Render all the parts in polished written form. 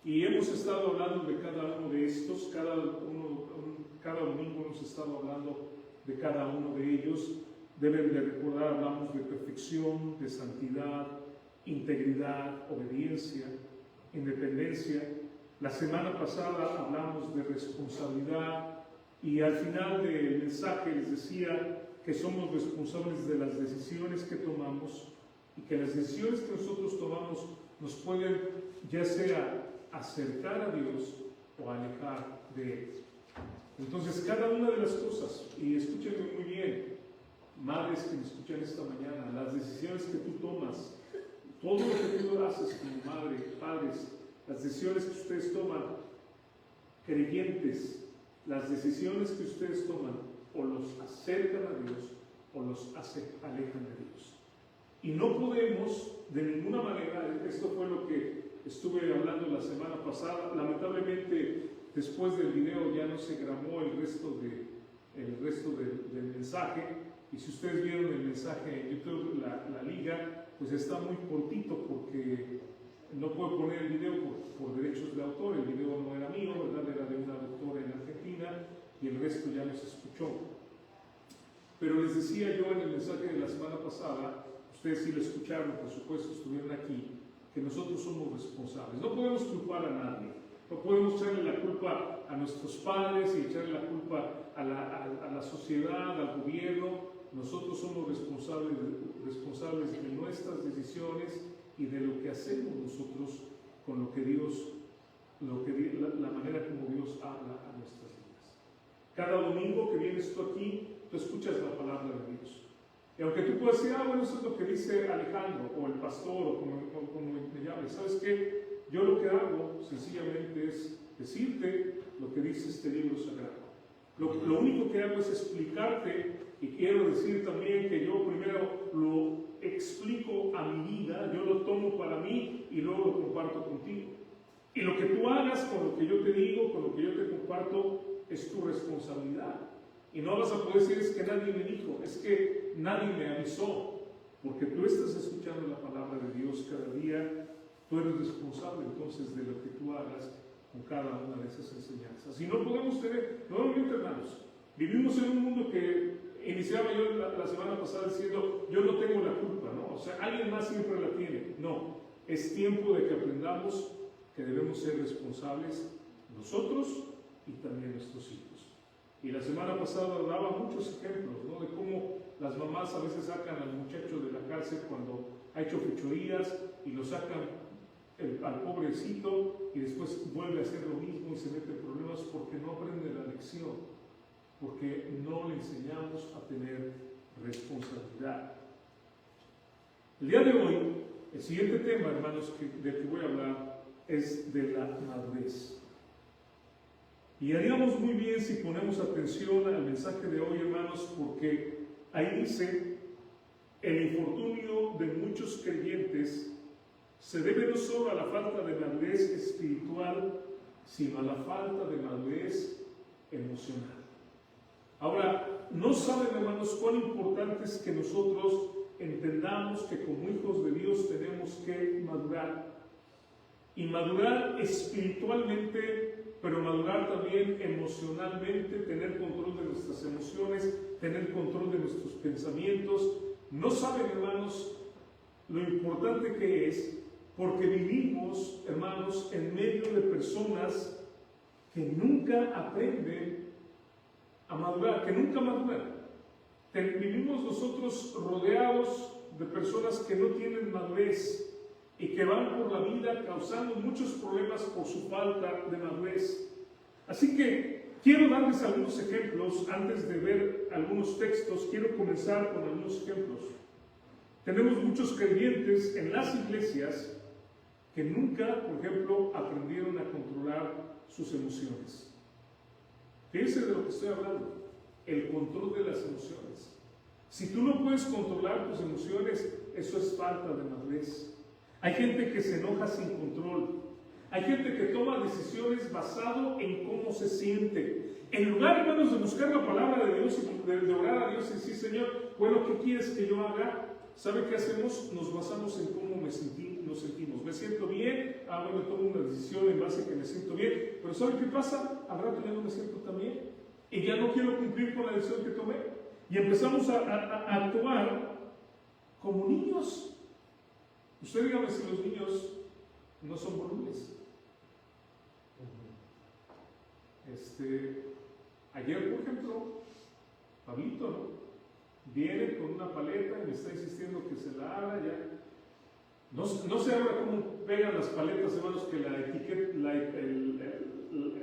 Y hemos estado hablando de cada uno de estos, cada domingo hemos estado hablando de cada uno de ellos. Deben de recordar, hablamos de perfección, de santidad, integridad, obediencia, independencia. La semana pasada hablamos de responsabilidad y al final del mensaje les decía que somos responsables de las decisiones que tomamos y que las decisiones que nosotros tomamos nos pueden ya sea acercar a Dios o alejar de Él. Entonces, cada una de las cosas, y escúchenme muy bien, madres que me escuchan esta mañana, las decisiones que tú tomas, todo lo que tú haces como madre, padres, las decisiones que ustedes toman, creyentes, las decisiones que ustedes toman, o los acercan a Dios, o los alejan de Dios. Y no podemos, de ninguna manera, esto fue lo que estuve hablando la semana pasada, lamentablemente después del video ya no se grabó el resto del mensaje, y si ustedes vieron el mensaje en YouTube, la liga, pues está muy cortito porque no puedo poner el video por derechos de autor. El video no era mío, ¿verdad? Era de una doctora en Argentina y el resto ya no se escuchó. Pero les decía yo en el mensaje de la semana pasada, ustedes sí lo escucharon, por supuesto, estuvieron aquí, que nosotros somos responsables. No podemos culpar a nadie. No podemos echarle la culpa a nuestros padres y echarle la culpa a la sociedad, al gobierno. Nosotros somos responsables de nuestras decisiones y de lo que hacemos nosotros con lo que Dios, la manera como Dios habla a nuestras vidas. Cada domingo que vienes tú aquí, tú escuchas la palabra de Dios. Y aunque tú puedas decir, bueno, eso es lo que dice Alejandro, o el pastor, o como me llames, ¿sabes qué? Yo lo que hago sencillamente es decirte lo que dice este libro sagrado. Lo único que hago es explicarte, y quiero decir también que yo primero lo explico a mi vida, yo lo tomo para mí y luego lo comparto contigo. Y lo que tú hagas con lo que yo te digo, con lo que yo te comparto, es tu responsabilidad. Y no vas a poder decir, es que nadie me dijo, es que nadie me avisó, porque tú estás escuchando la palabra de Dios cada día, tú eres responsable entonces de lo que tú hagas con cada una de esas enseñanzas. Y no podemos tener, nuevamente hermanos, vivimos en un mundo que iniciaba yo la semana pasada diciendo, yo no tengo la culpa, ¿no? O sea, alguien más siempre la tiene. No, es tiempo de que aprendamos que debemos ser responsables nosotros y también nuestros hijos. Y la semana pasada daba muchos ejemplos, ¿no? De cómo las mamás a veces sacan al muchacho de la cárcel cuando ha hecho fechorías y lo sacan al pobrecito y después vuelve a hacer lo mismo y se mete en problemas porque no aprende la lección, porque no le enseñamos a tener responsabilidad. El día de hoy, el siguiente tema, hermanos, del que voy a hablar es de la madurez. Y haríamos muy bien si ponemos atención al mensaje de hoy, hermanos, porque ahí dice, el infortunio de muchos creyentes se debe no solo a la falta de madurez espiritual, sino a la falta de madurez emocional. Ahora, no saben, hermanos, cuán importante es que nosotros entendamos que como hijos de Dios tenemos que madurar. Y madurar espiritualmente, pero madurar también emocionalmente, tener control de nuestras emociones, tener control de nuestros pensamientos. No saben, hermanos, lo importante que es, porque vivimos, hermanos, en medio de personas que nunca aprenden a madurar, que nunca maduran. Vivimos nosotros rodeados de personas que no tienen madurez y que van por la vida causando muchos problemas por su falta de madurez. Así que quiero darles algunos ejemplos. Antes de ver algunos textos, quiero comenzar con algunos ejemplos. Tenemos muchos creyentes en las iglesias que nunca, por ejemplo, aprendieron a controlar sus emociones. Fíjense de lo que estoy hablando, el control de las emociones. Si tú no puedes controlar tus emociones, eso es falta de madurez. Hay gente que se enoja sin control. Hay gente que toma decisiones basado en cómo se siente. En lugar, hermanos, de buscar la palabra de Dios y de orar a Dios y decir, Señor, bueno, ¿qué quieres que yo haga? ¿Sabe qué hacemos? Nos basamos en cómo nos sentimos. ¿Me siento bien? bueno, tomo una decisión en base a que me siento bien, pero ¿sabe qué pasa? Al rato ya no me siento tan bien y ya no quiero cumplir con la decisión que tomé. Y empezamos a actuar como niños. Usted dígame si los niños no son volubles. Ayer, por ejemplo, Pablito, ¿no? Viene con una paleta y me está insistiendo que se la haga ya. No sé ahora cómo pegan las paletas, hermanos, que la etiqueta,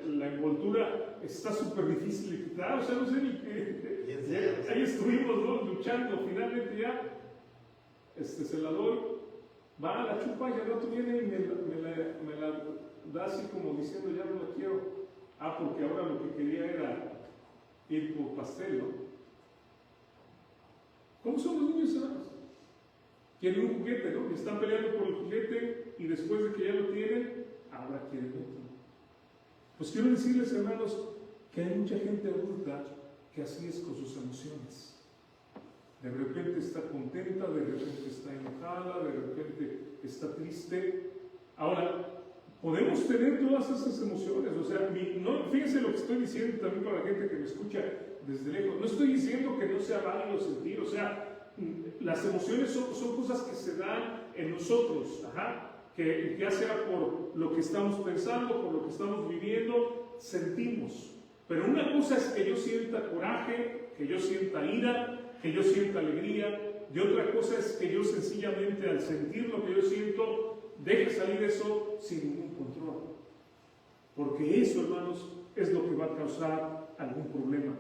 la envoltura está súper difícil de quitar. O sea, no sé ni qué. Ahí estuvimos, ¿no? Luchando. Finalmente ya se la doy. Va a la chupa y al rato viene y me la da así como diciendo, ya no la quiero. Porque ahora lo que quería era ir por pastel, ¿no? ¿Cómo son los niños, hermanos? Quieren un juguete, ¿no? Y están peleando por el juguete y después de que ya lo tienen, ahora quieren otro. Pues quiero decirles, hermanos, que hay mucha gente adulta que así es con sus emociones. De repente está contenta, de repente está enojada, de repente está triste. Ahora, podemos tener todas esas emociones. O sea, fíjense lo que estoy diciendo también para la gente que me escucha desde lejos. No estoy diciendo que no sea válido sentir, o sea, las emociones son cosas que se dan en nosotros, que ya sea por lo que estamos pensando, por lo que estamos viviendo, sentimos. Pero una cosa es que yo sienta coraje, que yo sienta ira, que yo sienta alegría, y otra cosa es que yo sencillamente al sentir lo que yo siento, deje salir eso sin ningún control. Porque eso, hermanos, es lo que va a causar algún problema.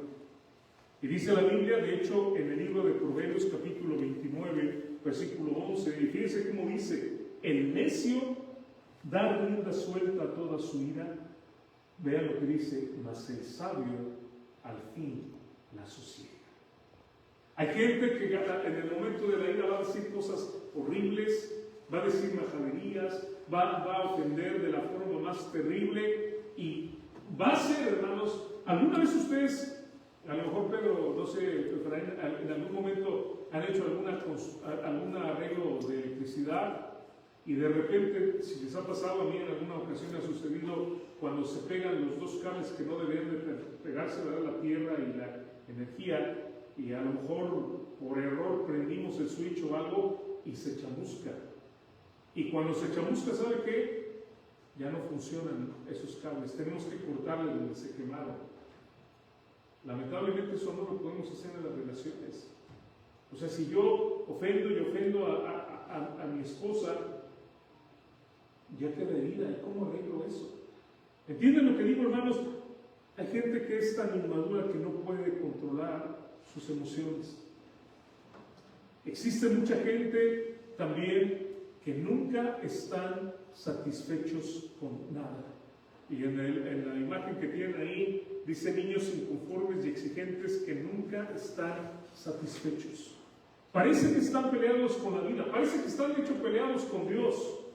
Y dice la Biblia, de hecho, en el libro de Proverbios, capítulo 29, versículo 11, y fíjense cómo dice: el necio da rienda suelta a toda su ira. Vean lo que dice: mas el sabio al fin la sosiega. Hay gente que en el momento de la ira va a decir cosas horribles, va a decir majaderías, va a ofender de la forma más terrible y va a ser, hermanos, alguna vez ustedes, a lo mejor Pedro, no sé, Efraín, en algún momento han hecho algún arreglo de electricidad y de repente, si les ha pasado, a mí en alguna ocasión ha sucedido cuando se pegan los dos cables que no deberían de pegarse, ¿verdad? La tierra y la energía, y a lo mejor por error prendimos el switch o algo y se chamusca. Y cuando se chamusca, ¿sabe qué? Ya no funcionan esos cables, tenemos que cortarle donde se quemaron. Lamentablemente eso no lo podemos hacer en las relaciones. O sea, si yo ofendo y ofendo a mi esposa, ya queda herida. ¿Y cómo arreglo eso? ¿Entienden lo que digo, hermanos? Hay gente que es tan inmadura que no puede controlar sus emociones. Existe mucha gente también que nunca están satisfechos con nada. Y en la imagen que tienen ahí dice: niños inconformes y exigentes que nunca están satisfechos. Parece que están peleados con la vida, parece que están de hecho peleados con Dios.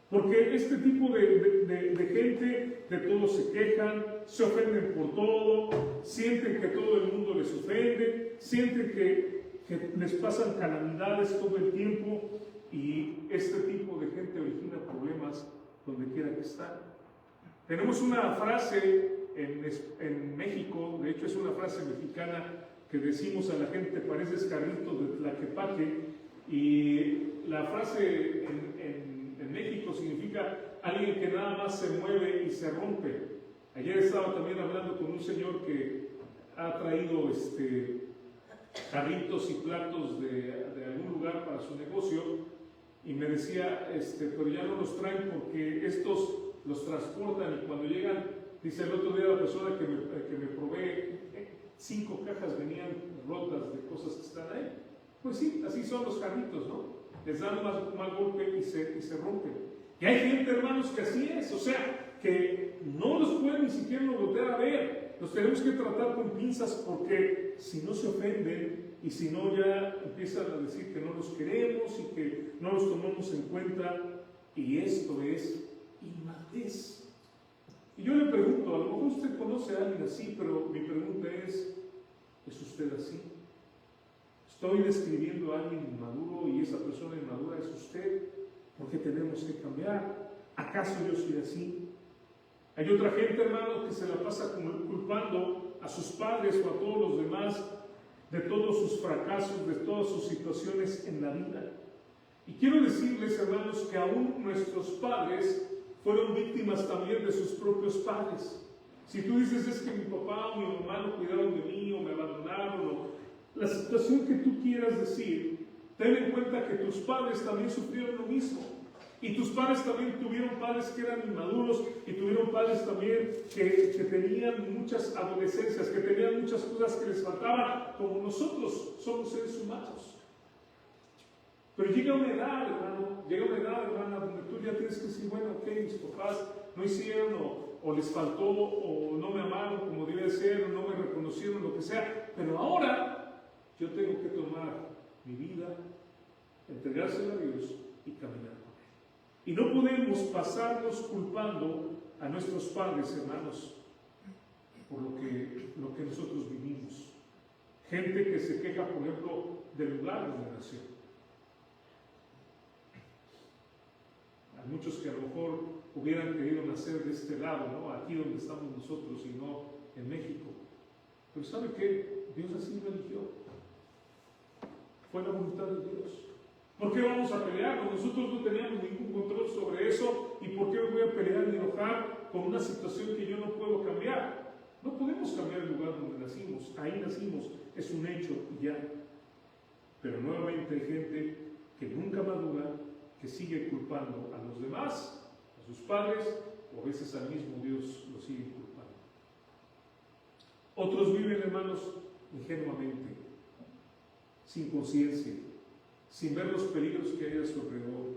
Porque este tipo de gente, de todo se quejan, se ofenden por todo, sienten que todo el mundo les ofende, sienten que les pasan calamidades todo el tiempo, y este tipo de gente origina problemas donde quiera que están. Tenemos una frase en México, de hecho es una frase mexicana, que decimos a la gente: pareces carrito de Tlaquepaque, y la frase en México significa alguien que nada más se mueve y se rompe. Ayer estaba también hablando con un señor que ha traído carritos y platos de algún lugar para su negocio, y me decía, pero ya no los traen porque estos los transportan, y cuando llegan, dice, el otro día la persona que me provee 5 cajas venían rotas de cosas que están ahí. Pues sí, así son los carritos, ¿no? Les dan un mal golpe y se rompen. Y hay gente, hermanos, que así es, o sea, que no los pueden ni siquiera voltear a ver. Los tenemos que tratar con pinzas, porque si no se ofenden y si no ya empiezan a decir que no los queremos y que no los tomamos en cuenta, y esto es inmadurez. Y yo le pregunto, a lo mejor usted conoce a alguien así, pero mi pregunta es usted así? Estoy describiendo a alguien inmaduro y esa persona inmadura es usted, porque tenemos que cambiar. ¿Acaso yo soy así? Hay otra gente, hermano, que se la pasa culpando a sus padres o a todos los demás de todos sus fracasos, de todas sus situaciones en la vida. Y quiero decirles, hermanos, que aún nuestros padres fueron víctimas también de sus propios padres. Si tú dices, es que mi papá o mi mamá no cuidaron de mí o me abandonaron, o la situación que tú quieras decir, ten en cuenta que tus padres también sufrieron lo mismo. Y tus padres también tuvieron padres que eran inmaduros y tuvieron padres también que tenían muchas adolescencias, que tenían muchas cosas que les faltaban, como nosotros somos seres humanos. Pero llega una edad, hermana, donde tú ya tienes que decir, bueno, ok, mis papás no hicieron o les faltó o no me amaron como debe ser o no me reconocieron, lo que sea, pero ahora yo tengo que tomar mi vida, entregársela a Dios y caminar con Él. Y no podemos pasarnos culpando a nuestros padres, hermanos, por lo que nosotros vivimos. Gente que se queja, por ejemplo, del lugar donde nació. Hay muchos que a lo mejor hubieran querido nacer de este lado, ¿no? Aquí donde estamos nosotros y no en México. Pero ¿sabe qué? Dios así lo eligió. Fue la voluntad de Dios. ¿Por qué vamos a pelear? Nosotros no teníamos ningún control sobre eso. ¿Y por qué me voy a pelear y enojar con una situación que yo no puedo cambiar? No podemos cambiar el lugar donde nacimos. Ahí nacimos. Es un hecho y ya. Pero nuevamente hay gente que nunca madura, que sigue culpando a los demás, a sus padres, o a veces al mismo Dios lo sigue culpando. Otros viven, hermanos, ingenuamente, sin conciencia, sin ver los peligros que hay a su alrededor.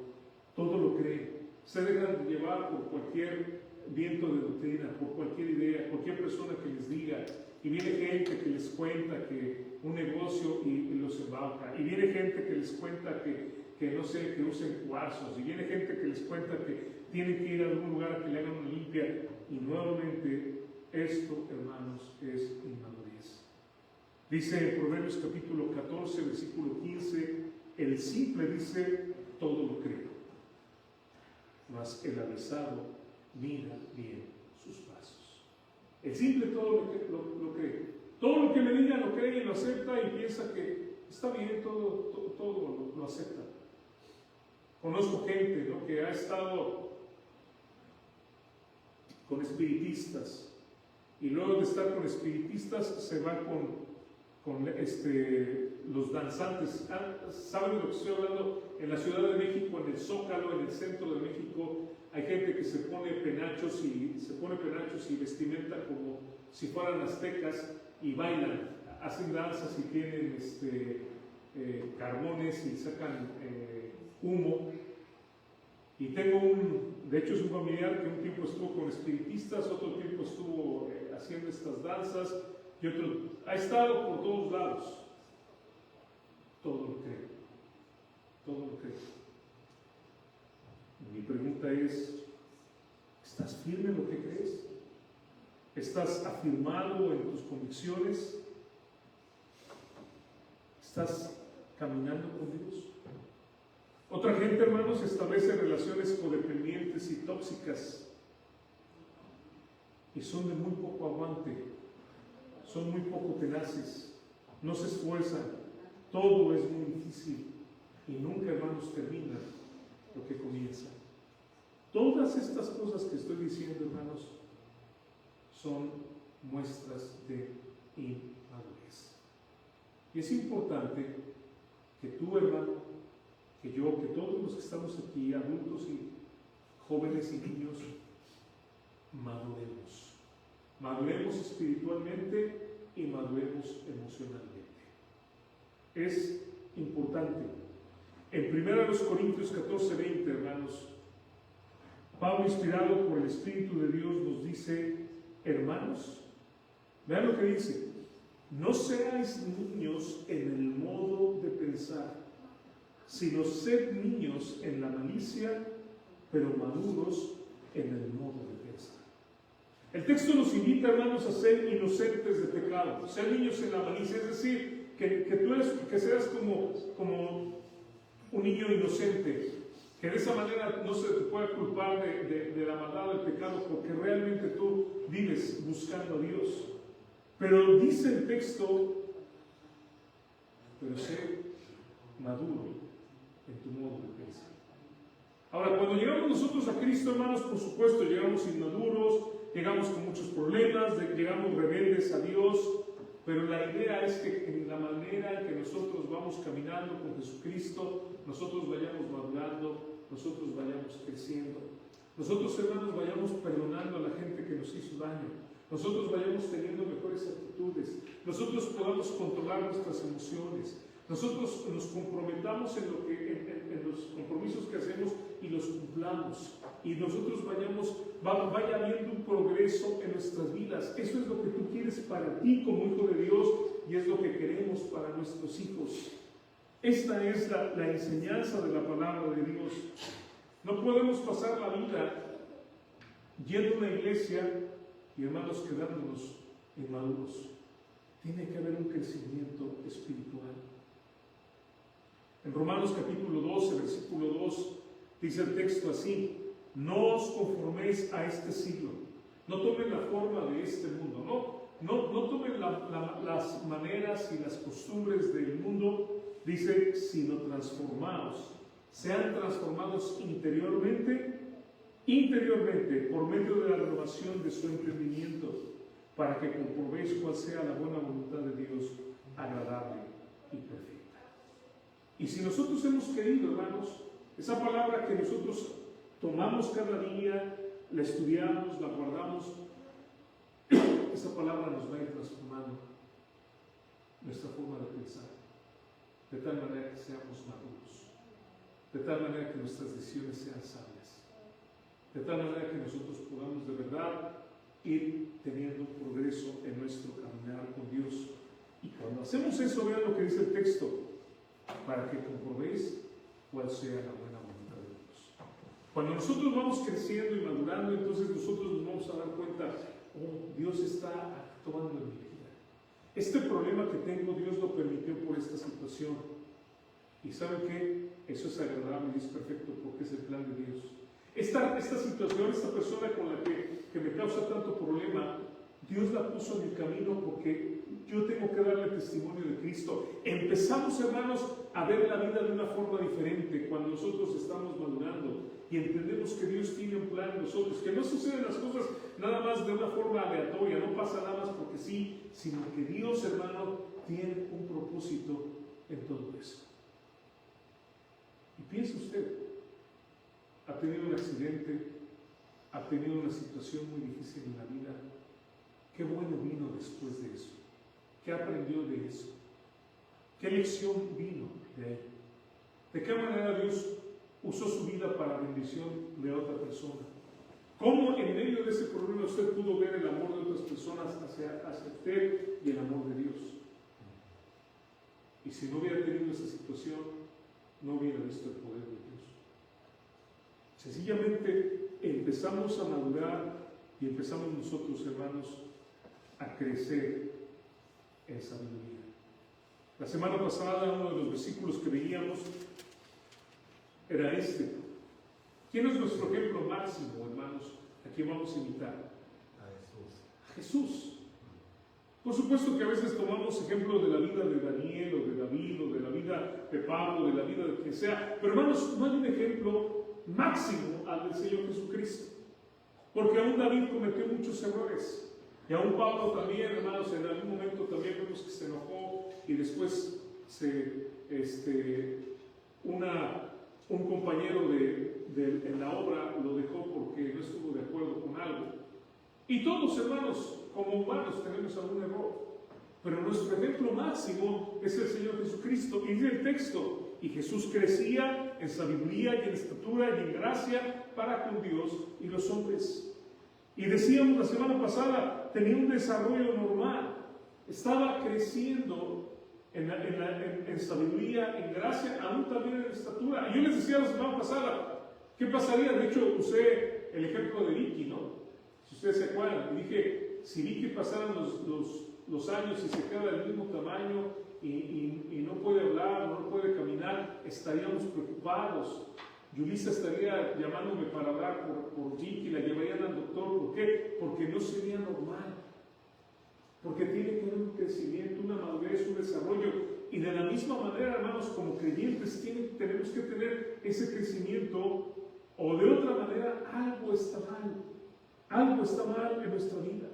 Todo lo creen, se dejan llevar por cualquier viento de doctrina, por cualquier idea, cualquier persona que les diga, y viene gente que les cuenta que un negocio y los embauca, y viene gente que les cuenta que no sé, que usen cuarzos, y viene gente que les cuenta que tienen que ir a algún lugar a que le hagan una limpia, y nuevamente esto, hermanos, es inmadurez. Dice en Proverbios capítulo 14, versículo 15, el simple dice, todo lo creo, mas el avisado mira bien sus pasos. El simple todo lo cree. Todo lo que le diga lo cree y lo acepta y piensa que está bien, todo lo acepta. Conozco gente, ¿no?, que ha estado con espiritistas y luego de estar con espiritistas se va con los danzantes. ¿Saben de lo que estoy hablando? En la Ciudad de México, en el Zócalo, en el centro de México, hay gente que se pone penachos y vestimenta como si fueran aztecas y bailan, hacen danzas y tienen carbones y sacan humo. Y tengo de hecho es un familiar que un tiempo estuvo con espiritistas, otro tiempo estuvo haciendo estas danzas y otro ha estado por todos lados. Todo lo cree, todo lo cree. Mi pregunta es, ¿estás firme en lo que crees? ¿Estás afirmado en tus convicciones? ¿Estás caminando con Dios? Otra gente, hermanos, establece relaciones codependientes y tóxicas y son de muy poco aguante, son muy poco tenaces, no se esfuerzan, todo es muy difícil y nunca, hermanos, termina lo que comienza. Todas estas cosas que estoy diciendo, hermanos, son muestras de inmadurez. Y es importante que tú, hermano, que yo, que todos los que estamos aquí, adultos y jóvenes y niños, maduremos. Maduremos espiritualmente y maduremos emocionalmente. Es importante. En 1 Corintios 14:20, hermanos, Pablo, inspirado por el Espíritu de Dios, nos dice, hermanos, vean lo que dice, no seáis niños en el modo de pensar, sino sed niños en la malicia, pero maduros en el modo de pensar. El texto nos invita, hermanos, a ser inocentes de pecado, ser niños en la malicia, es decir, que seas como un niño inocente, Que de esa manera no se te pueda culpar de la maldad del pecado, porque realmente tú vives buscando a Dios. Pero dice el texto, pero sé maduro en tu modo de pensar. Ahora, cuando llegamos nosotros a Cristo, hermanos, por supuesto, llegamos inmaduros, llegamos con muchos problemas, llegamos rebeldes a Dios, pero la idea es que en la manera en que nosotros vamos caminando con Jesucristo, nosotros vayamos madurando, nosotros vayamos creciendo. Nosotros, hermanos, vayamos perdonando a la gente que nos hizo daño. Nosotros vayamos teniendo mejores actitudes. Nosotros podamos controlar nuestras emociones. Nosotros nos comprometamos en los compromisos que hacemos y los cumplamos. Y nosotros vaya habiendo un progreso en nuestras vidas. Eso es lo que tú quieres para ti como hijo de Dios y es lo que queremos para nuestros hijos. Esta es la enseñanza de la palabra de Dios. No podemos pasar la vida yendo a una iglesia y, hermanos, quedándonos inmaduros. Tiene que haber un crecimiento espiritual. En Romanos capítulo 12, versículo 2, dice el texto así: no os conforméis a este siglo, no tomen la forma de este mundo, no tomen las maneras y las costumbres del mundo, dice, sino transformaos, sean transformados interiormente, por medio de la renovación de su entendimiento, para que comprobéis cuál sea la buena voluntad de Dios, agradable y perfecta. Y si nosotros hemos querido, hermanos, esa palabra que nosotros tomamos cada día, la estudiamos, la guardamos, esa palabra nos va a ir transformando nuestra forma de pensar, de tal manera que seamos maduros, de tal manera que nuestras decisiones sean sabias, de tal manera que nosotros podamos de verdad ir teniendo progreso en nuestro caminar con Dios. Y cuando hacemos eso, vean lo que dice el texto: para que comprobéis cuál sea la buena voluntad de Dios. Cuando nosotros vamos creciendo y madurando, entonces nosotros nos vamos a dar cuenta: oh, Dios está actuando en mi vida. Este problema que tengo, Dios lo permitió por esta situación. ¿Y saben qué? Eso es agradable y es perfecto porque es el plan de Dios. Esta situación, esta persona con la que me causa tanto problema, Dios la puso en mi camino porque yo tengo que darle testimonio de Cristo. Empezamos, hermanos, a ver la vida de una forma diferente cuando nosotros estamos madurando y entendemos que Dios tiene un plan en nosotros, que no suceden las cosas nada más de una forma aleatoria, no pasa nada más porque sí, sino que Dios, hermano, tiene un propósito en todo eso. Y piense usted, ha tenido un accidente, ha tenido una situación muy difícil en la vida. ¿Qué bueno vino después de eso? ¿Qué aprendió de eso? ¿Qué lección vino de ahí? ¿De qué manera Dios usó su vida para bendición de otra persona? ¿Cómo en medio de ese problema usted pudo ver el amor de otras personas hacia usted y el amor de Dios? Y si no hubiera tenido esa situación, no hubiera visto el poder de Dios. Sencillamente empezamos a madurar y empezamos nosotros, hermanos, a crecer en sabiduría. La semana pasada uno de los versículos que veíamos era este. ¿Quién es nuestro ejemplo máximo, hermanos? ¿A quién vamos a imitar? A Jesús. Por supuesto que a veces tomamos ejemplos de la vida de Daniel o de David o de la vida de Pablo, de la vida de quien sea, pero hermanos, no hay un ejemplo máximo al del Señor Jesucristo, porque aún David cometió muchos errores. Y aún Pablo también, hermanos, en algún momento también vemos que se enojó y después un compañero en la obra lo dejó porque no estuvo de acuerdo con algo. Y todos, hermanos, como humanos tenemos algún error. Pero nuestro ejemplo máximo es el Señor Jesucristo. Y dice el texto: y Jesús crecía en sabiduría y en estatura y en gracia para con Dios y los hombres. Y decíamos la semana pasada, tenía un desarrollo normal, estaba creciendo en sabiduría, en gracia, aún también en estatura. Y yo les decía la semana pasada, ¿qué pasaría? De hecho, usé el ejemplo de Vicky, ¿no? Si ustedes se acuerdan, y dije, si Vicky pasaran los años y se queda del mismo tamaño y no puede hablar, no puede caminar, estaríamos preocupados. Yulisa estaría llamándome para hablar por Vicky, la llevarían al doctor. ¿Por qué? Porque no sería normal. Porque tiene que haber un crecimiento, una madurez, un desarrollo. Y de la misma manera, hermanos, como creyentes tenemos que tener ese crecimiento, o de otra manera algo está mal. Algo está mal en nuestra vida.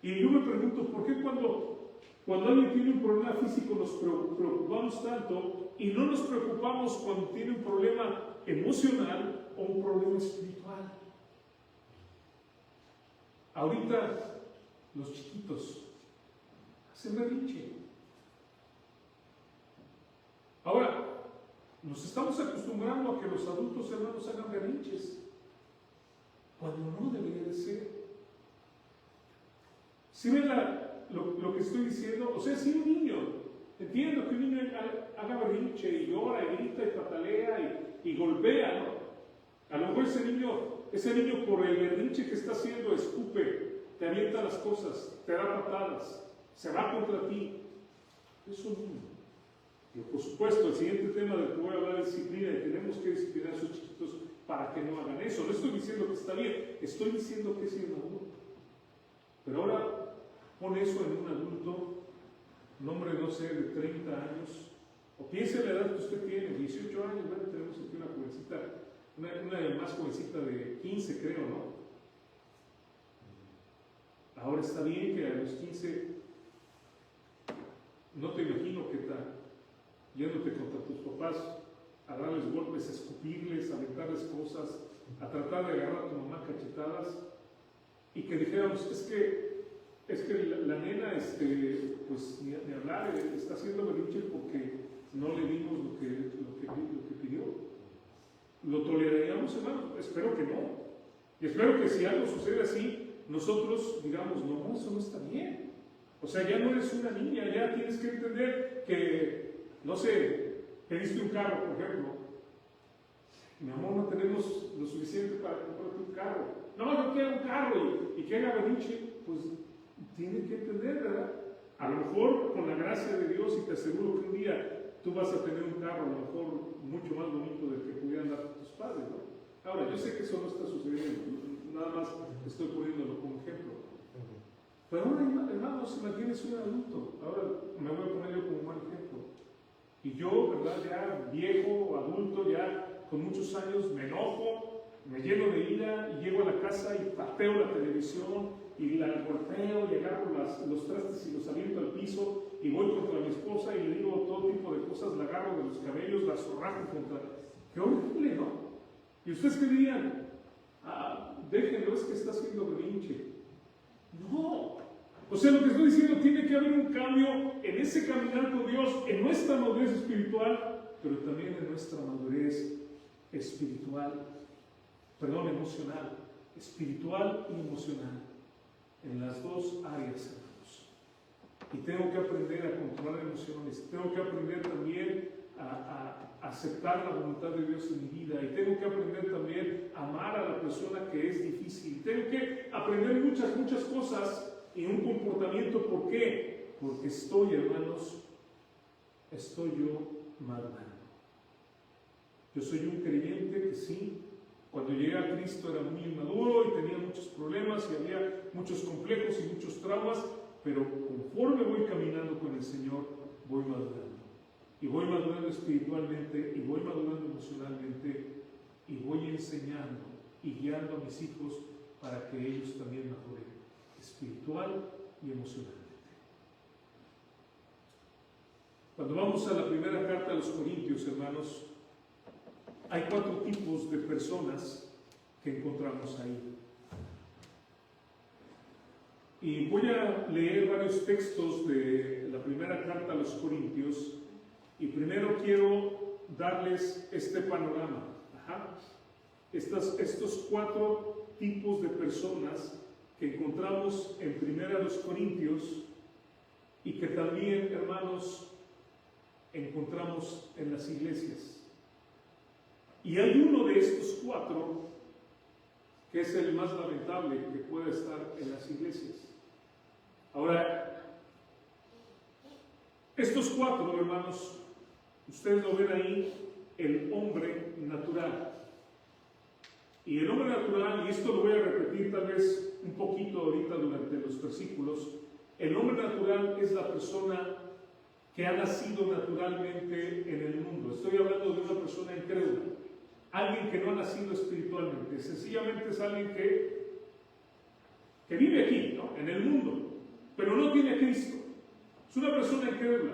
Y yo me pregunto, ¿por qué cuando alguien tiene un problema físico nos preocupamos tanto y no nos preocupamos cuando tiene un problema emocional o un problema espiritual? Ahorita los chiquitos hacen berrinche. Ahora, nos estamos acostumbrando a que los adultos, hermanos, hagan berrinches, cuando no debería de ser. ¿Sí ven lo que estoy diciendo? O sea, si un niño, entiendo que un niño haga berrinche y llora y grita y patalea y golpea, ¿no? A lo mejor ese niño por el berrinche que está haciendo escupe, te avienta las cosas, te da patadas, se va contra ti. Es un niño. Y por supuesto, el siguiente tema del que voy a hablar es disciplina, y tenemos que disciplinar a esos chiquitos para que no hagan eso. No estoy diciendo que está bien, estoy diciendo que es inmaduro. Pero ahora pon eso en un adulto, un hombre, no sé, de 30 años, o piense la edad que usted tiene, 18 años, bueno, tenemos aquí una jovencita, una más jovencita de 15, creo, ¿no? Ahora está bien que a los 15, no te imagino que tal, yéndote contra tus papás, a darles golpes, a escupirles, a aventarles cosas, a tratar de agarrar a tu mamá cachetadas, y que dijéramos, es que la nena, pues ni hablar, está haciendo berrinche porque no le dimos lo que pidió. ¿Lo toleraríamos, hermano? Espero que no. Y espero que si algo sucede así, nosotros digamos, no, eso no está bien. O sea, ya no eres una niña, ya tienes que entender que, no sé, pediste un carro, por ejemplo. Mi amor, no tenemos lo suficiente para comprarte un carro. No quiero un carro y que haga berrinche, pues tiene que entender, ¿verdad? A lo mejor con la gracia de Dios, y te aseguro que un día tú vas a tener un carro, a lo mejor mucho más bonito del que pudieran dar tus padres, ¿no? Ahora, yo sé que eso no está sucediendo, nada más estoy poniéndolo como ejemplo. Pero ahora, hermanos, imagínense un adulto, ahora me voy a poner yo como mal ejemplo. Y yo, ¿verdad? Ya viejo, adulto, ya con muchos años, me enojo, me lleno de ira y llego a la casa y pateo la televisión y la golpeo y agarro los trastes y los aviento al piso y voy contra mi esposa y le digo todo tipo de cosas, la agarro de los cabellos, la zorrajo contra... ¡Qué horrible!, ¿no? ¿Y ustedes qué dirían? Déjenlo, es que está haciendo berrinche. No. O sea, lo que estoy diciendo, tiene que haber un cambio en ese caminar con Dios, en nuestra madurez espiritual, pero también en nuestra madurez emocional, espiritual y emocional, en las dos áreas, hermanos. Y tengo que aprender a controlar emociones, tengo que aprender también a aceptar la voluntad de Dios en mi vida, y tengo que aprender también a amar a la persona que es difícil. Tengo que aprender muchas cosas en un comportamiento. ¿Por qué? Porque hermanos, estoy yo madurando. Yo soy un creyente que sí, cuando llegué a Cristo era muy inmaduro y tenía muchos problemas y había muchos complejos y muchos traumas, pero conforme voy caminando con el Señor, voy madurando. Y voy madurando espiritualmente, y voy madurando emocionalmente, y voy enseñando y guiando a mis hijos para que ellos también maduren espiritual y emocionalmente. Cuando vamos a la primera carta a los Corintios, hermanos, hay 4 tipos de personas que encontramos ahí. Y voy a leer varios textos de la primera carta a los Corintios, y primero quiero darles este panorama. Estos 4 tipos de personas que encontramos en primera los Corintios, y que también, hermanos, encontramos en las iglesias. Y hay uno de estos 4 que es el más lamentable que puede estar en las iglesias. Ahora, estos 4, hermanos, ustedes lo ven ahí, el hombre natural. Y el hombre natural, y esto lo voy a repetir tal vez un poquito ahorita durante los versículos, el hombre natural es la persona que ha nacido naturalmente en el mundo. Estoy hablando de una persona incrédula, alguien que no ha nacido espiritualmente, sencillamente es alguien que vive aquí, ¿no? En el mundo, pero no tiene a Cristo. Es una persona incrédula.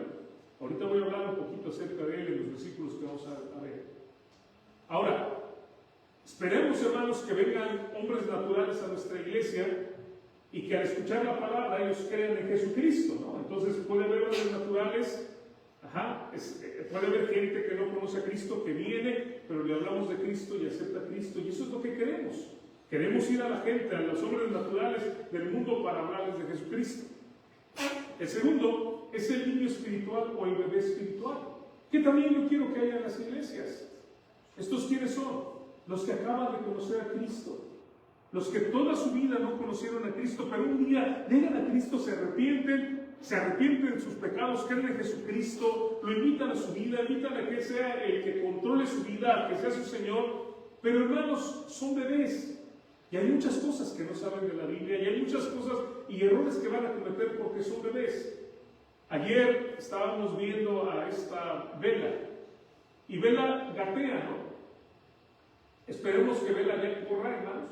Ahorita voy a hablar un poquito acerca de él en los versículos que vamos a ver. Ahora, esperemos, hermanos, que vengan hombres naturales a nuestra iglesia y que al escuchar la palabra ellos crean en Jesucristo, ¿no? Entonces puede haber hombres naturales, puede haber gente que no conoce a Cristo, que viene, pero le hablamos de Cristo y acepta a Cristo, y eso es lo que queremos. Queremos ir a la gente, a los hombres naturales del mundo para hablarles de Jesucristo. El segundo es el niño espiritual o el bebé espiritual, que también yo quiero que haya en las iglesias. ¿Estos quiénes son? Los que acaban de conocer a Cristo. Los que toda su vida no conocieron a Cristo, pero un día llegan a Cristo, se arrepienten de sus pecados, creen en Jesucristo, lo invitan a su vida, invitan a que sea el que controle su vida, a que sea su Señor. Pero hermanos, son bebés. Y hay muchas cosas que no saben de la Biblia, y hay muchas cosas y errores que van a cometer porque son bebés. Ayer estábamos viendo a esta Vela, y Vela gatea, ¿no? Esperemos que Vela ya corra, hermanos.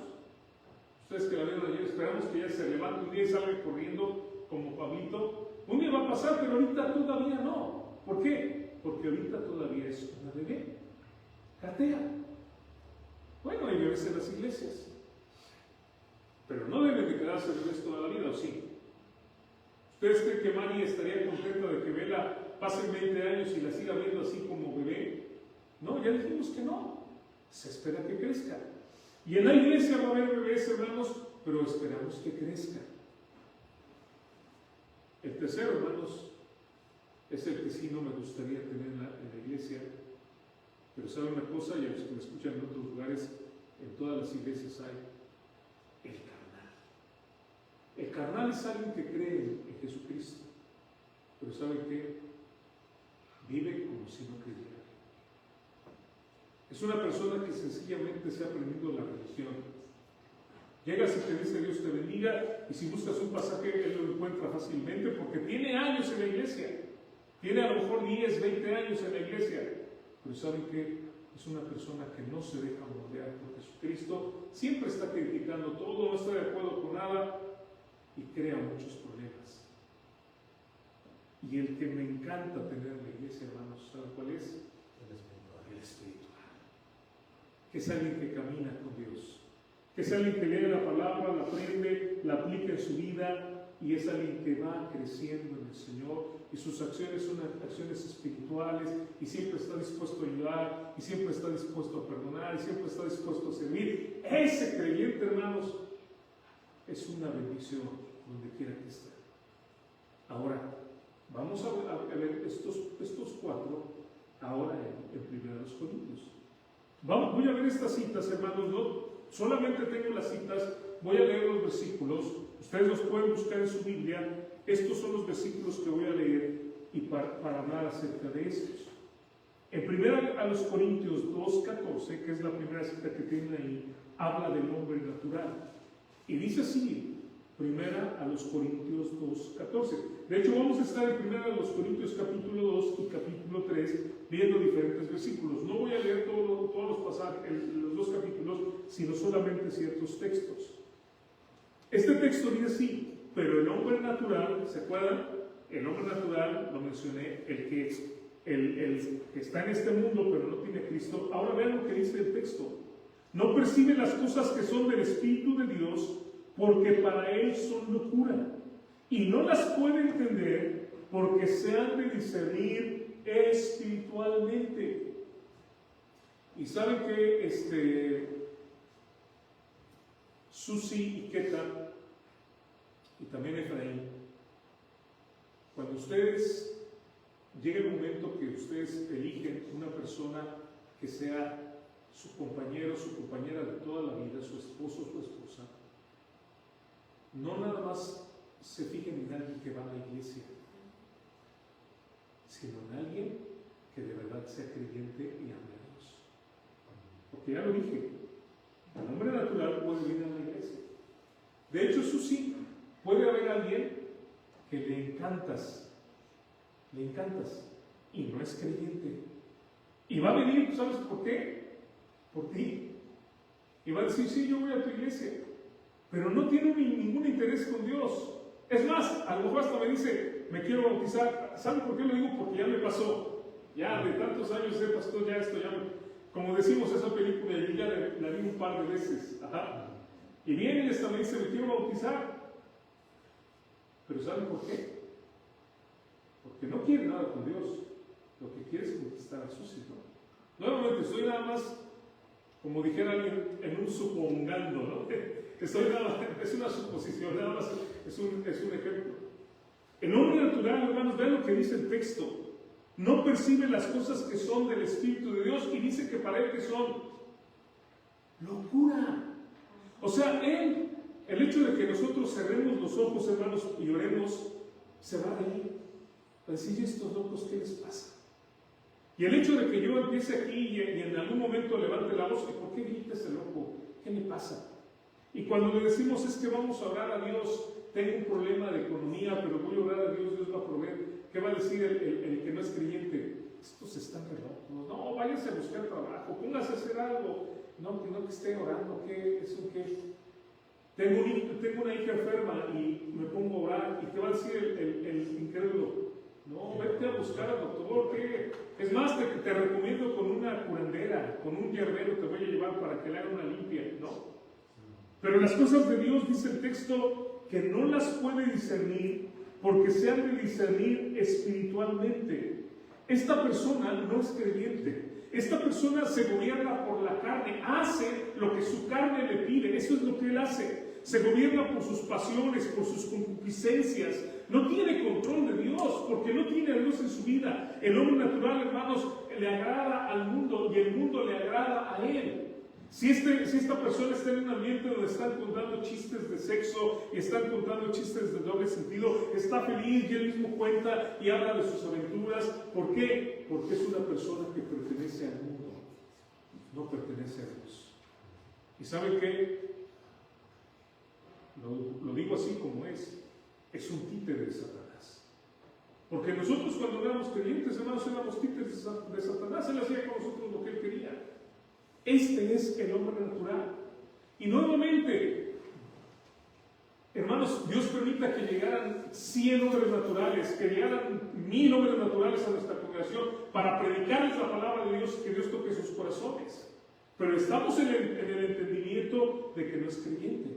Ustedes que la vieron ayer, esperamos que ella se levante un día y salga corriendo como Pablito. Un día va a pasar, pero ahorita todavía no. ¿Por qué? Porque ahorita todavía es una bebé. Gatea. Bueno, hay bebés en las iglesias, pero no deben de quedarse bebés toda la vida, ¿o sí? ¿Ustedes creen que Mari estaría contenta de que Vela pase 20 años y la siga viendo así como bebé? No, ya dijimos que no. Se espera que crezca. Y en la iglesia va a haber bebés, hermanos, pero esperamos que crezcan. El tercero, hermanos, es el que sí no me gustaría tener en la iglesia. Pero saben una cosa, y a los que me escuchan en otros lugares, en todas las iglesias hay el carnal. El carnal es alguien que cree en Jesucristo, pero ¿saben qué? Vive como si no creyera. Es una persona que sencillamente se ha aprendido la religión. Llegas y te dice Dios te bendiga, y si buscas un pasaje, él lo encuentra fácilmente porque tiene años en la iglesia. Tiene a lo mejor 10, 20 años en la iglesia. Pero ¿saben qué? Es una persona que no se deja moldear por Jesucristo, siempre está criticando todo, no está de acuerdo con nada y crea muchos problemas. Y el que me encanta tener en la iglesia, hermanos, ¿saben cuál es? El espiritual. Que es alguien que camina con Dios, que es alguien que lee la palabra, la aprende, la aplica en su vida, y es alguien que va creciendo en el Señor, y sus acciones son acciones espirituales, y siempre está dispuesto a ayudar, y siempre está dispuesto a perdonar, y siempre está dispuesto a servir. Ese creyente, hermanos, es una bendición donde quiera que esté. Ahora, vamos a ver estos cuatro ahora en 1 Corintios. Voy a ver estas citas, hermanos, no solamente tengo las citas, voy a leer los versículos, ustedes los pueden buscar en su Biblia. Estos son los versículos que voy a leer y para hablar acerca de estos. En 1 Corintios 2:14, que es la primera cita que tienen ahí, habla del hombre natural. Y dice así, 1 Corintios 2:14. De hecho, vamos a estar en 1 Corintios capítulo 2 y capítulo 3 viendo diferentes versículos. No voy a leer todos los pasajes, los dos capítulos, sino solamente ciertos textos. Este texto dice así: pero el hombre natural, ¿se acuerdan? El hombre natural, lo mencioné, el que está en este mundo pero no tiene a Cristo. Ahora vean lo que dice el texto. No percibe las cosas que son del Espíritu de Dios, porque para él son locura, y no las puede entender porque se han de discernir espiritualmente. Y saben que Susi y Keta, y también Efraín, cuando ustedes llega el momento que ustedes eligen una persona que sea su compañero, su compañera de toda la vida, su esposo o su esposa, no nada más se fijen en alguien que va a la iglesia, sino en alguien que de verdad sea creyente y ame a Dios. Porque ya lo dije, El hombre natural puede venir a la iglesia. De hecho, eso sí, puede haber alguien que le encantas, y no es creyente. Y va a venir, ¿sabes por qué? Por ti. Y va a decir, sí, yo voy a tu iglesia, pero no tiene ningún interés con Dios. Es más, a lo mejor hasta me dice, me quiero bautizar. ¿Sabe por qué lo digo? Porque ya me pasó. Ya de tantos años ser pastor, ya esto ya me... Como decimos, esa película, yo ya la vi un par de veces. Ajá. Y viene y hasta me dice, me quiero bautizar. Pero ¿saben por qué? Porque no quiere nada con Dios. Lo que quiere es conquistar a sus hijos. Nuevamente, estoy nada más, como dijera alguien, en un supongando, ¿no? Es una suposición, nada más es un ejemplo. El hombre natural, hermanos, vean lo que dice el texto. No percibe las cosas que son del Espíritu de Dios y dice que para él que son locura. O sea, el hecho de que nosotros cerremos los ojos, hermanos, y oremos, se va a reír. Va a decir, ¿y estos locos qué les pasa? Y el hecho de que yo empiece aquí y en algún momento levante la voz, ¿y por qué grita ese loco? ¿Qué le pasa? Y cuando le decimos es que vamos a orar a Dios, tengo un problema de economía, pero voy a orar a Dios, Dios va a proveer. ¿Qué va a decir el que no es creyente? Estos están re locos. No, váyase a buscar trabajo, póngase a hacer algo. No, que esté orando, ¿qué? ¿Eso qué? Tengo una hija enferma y me pongo a orar. ¿Y qué va a decir el incrédulo? No, vete a buscar al doctor. ¿Qué? Es más, te recomiendo con una curandera, con un hierbero te voy a llevar para que le haga una limpia, ¿no? Pero las cosas de Dios, dice el texto, que no las puede discernir porque se han de discernir espiritualmente. Esta persona no es creyente. Esta persona se gobierna por la carne, hace lo que su carne le pide, eso es lo que él hace. Se gobierna por sus pasiones, por sus concupiscencias. No tiene control de Dios, porque no tiene a Dios en su vida. El hombre natural, hermanos, le agrada al mundo y el mundo le agrada a él. Si esta persona está en un ambiente donde están contando chistes de sexo y están contando chistes de doble sentido, está feliz y él mismo cuenta y habla de sus aventuras. ¿Por qué? Porque es una persona que pertenece al mundo, no pertenece a Dios. ¿Y saben qué? Lo digo así como es un títere de Satanás. Porque nosotros cuando éramos creyentes, hermanos, éramos títeres de Satanás. Él hacía con nosotros lo que él quería. Este es el hombre natural. Y nuevamente, hermanos, Dios permita que llegaran 100 hombres naturales, que llegaran 1000 hombres naturales a nuestra congregación para predicarles la palabra de Dios, que Dios toque sus corazones. Pero estamos en el entendimiento de que no es creyente.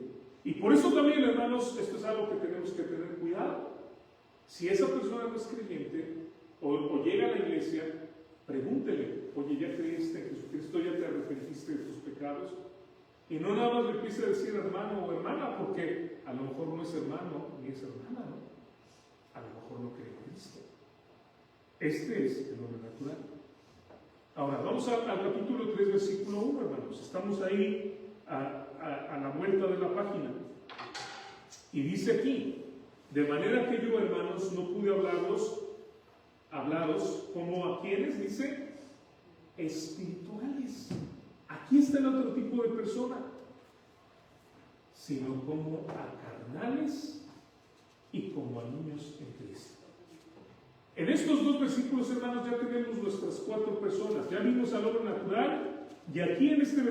Y por eso también, hermanos, esto es algo que tenemos que tener cuidado. Si esa persona no es creyente o llega a la iglesia, pregúntele, oye, ¿ya creíste en Jesucristo? ¿Ya te arrepentiste de tus pecados? Y no nada más le empiece a decir hermano o hermana, porque a lo mejor no es hermano ni es hermana, ¿no? A lo mejor no cree en Cristo. Este es el hombre natural. Ahora, vamos al capítulo 3, versículo 1, hermanos. Estamos ahí a la vuelta de la página. Y dice aquí, de manera que yo, hermanos, no pude hablaros como a quienes, dice, espirituales. Aquí está el otro tipo de persona, sino como a carnales y como a niños en Cristo. En estos dos versículos, hermanos, ya tenemos nuestras 4 personas. Ya vimos al hombre natural, y aquí en este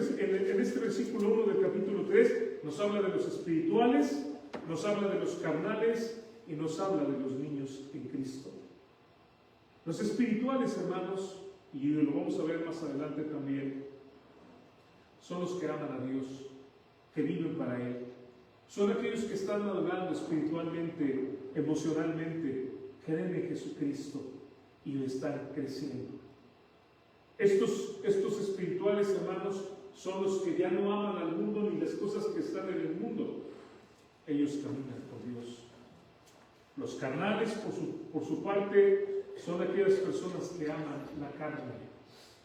versículo 1 del capítulo 3 nos habla de los espirituales, nos habla de los carnales y nos habla de los niños en Cristo. Los espirituales, hermanos, y lo vamos a ver más adelante también, son los que aman a Dios, que viven para Él. Son aquellos que están madurando espiritualmente, emocionalmente, creen en Jesucristo y están creciendo. Estos espirituales, hermanos, son los que ya no aman al mundo ni las cosas que están en el mundo. Ellos caminan con Dios. Los carnales, por su parte, son aquellas personas que aman la carne.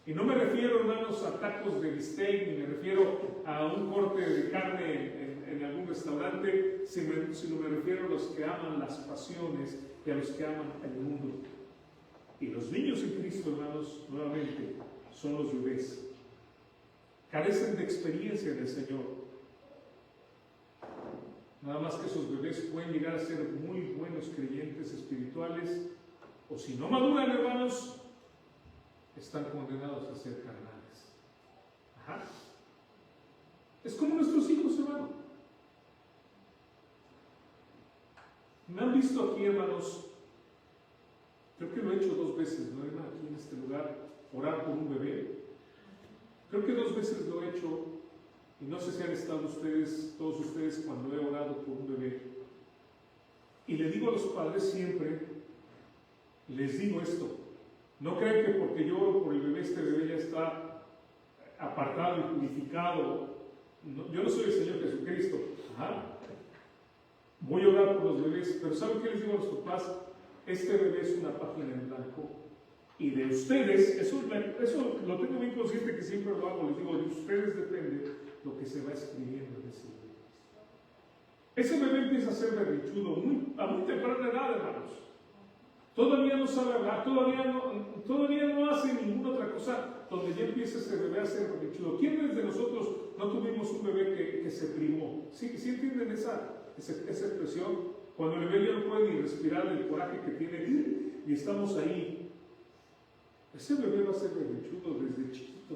Y no me refiero, hermanos, a tacos de bistec, ni me refiero a un corte de carne en algún restaurante, sino me refiero a los que aman las pasiones y a los que aman el mundo. Y los niños en Cristo, hermanos, nuevamente, son los bebés. carecen de experiencia en el Señor. Nada más que esos bebés pueden llegar a ser muy buenos creyentes espirituales, o si no maduran, hermanos, están condenados a ser carnales. Ajá. Es como nuestros hijos, hermano. Me han visto aquí, hermanos, creo que lo he hecho 2 veces, ¿no, hermano? Aquí en este lugar, orar por un bebé. Creo que 2 veces lo he hecho, y no sé si han estado ustedes, todos ustedes, cuando he orado por un bebé. Y le digo a los padres siempre, les digo esto: no crean que porque yo oro por el bebé, este bebé ya está apartado y purificado. No, yo no soy el Señor Jesucristo. Ajá. Voy a orar por los bebés, pero ¿saben qué les digo a los papás? Este bebé es una página en blanco. Y de ustedes, eso lo tengo bien consciente que siempre lo hago, les digo, de ustedes depende lo que se va escribiendo en ese bebé. Ese bebé empieza a ser berrinchudo a muy temprana edad, hermanos. Todavía no sabe hablar, todavía no hace ninguna otra cosa donde ya empieza ese bebé a ser berrinchudo. ¿Quiénes de nosotros no tuvimos un bebé que se privó? ¿Sí entienden esa expresión? Cuando el bebé ya no puede ni respirar del coraje que tiene y estamos ahí. Ese bebé va a ser berrinchudo desde chiquito.